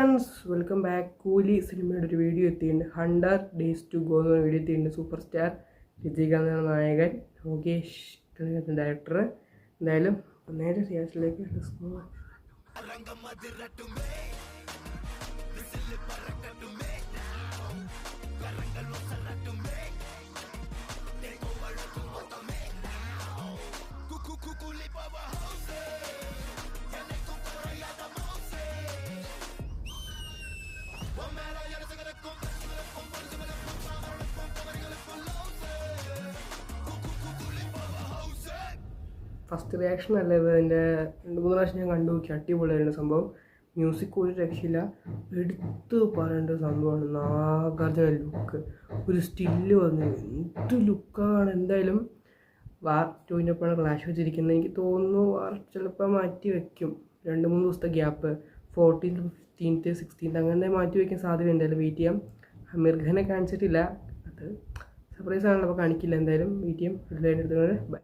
Friends, welcome back. കൂലി സിനിമയുടെ ഒരു വീഡിയോ എത്തിയിട്ടുണ്ട്. 100 Days to Go എന്ന വീഡിയോ എത്തിയിട്ടുണ്ട്. സൂപ്പർ സ്റ്റാർ രജനീകാന്താണ് നായകൻ, ലോകേഷ് ഡയറക്ടർ. എന്തായാലും നേരെ റിയാക്ഷനിലേക്ക് ഫസ്റ്റ് റിയാക്ഷൻ അല്ല ഇതിൻ്റെ 2-3 പ്രാവശ്യം ഞാൻ കണ്ടു നോക്കി. അടിപൊളിയായിരുന്നു സംഭവം. മ്യൂസിക് ഒരു രക്ഷയില്ല, എടുത്ത് പറയേണ്ട സംഭവമാണ്. നാഗാർജുന ലുക്ക്, ഒരു സ്റ്റില്ല് വന്നു, എന്ത് ലുക്കാണ്. എന്തായാലും വാർ 2-നൊപ്പമാണ് ക്ലാഷ് വെച്ചിരിക്കുന്നത്. എനിക്ക് തോന്നുന്നു വാർ ചിലപ്പോൾ മാറ്റി വയ്ക്കും. 2-3 ദിവസത്തെ ഗ്യാപ്പ്, 14th 15th 16th അങ്ങനെ മാറ്റി വയ്ക്കാൻ സാധ്യത. എന്തായാലും വെയിറ്റ് ചെയ്യാം. അമീർ ഖാനെ കാണിച്ചിട്ടില്ല, അത് സർപ്രൈസ് ആണല്ലോ, അപ്പോൾ കാണിക്കില്ല. എന്തായാലും വെയിറ്റ് ചെയ്യാം. ബൈ.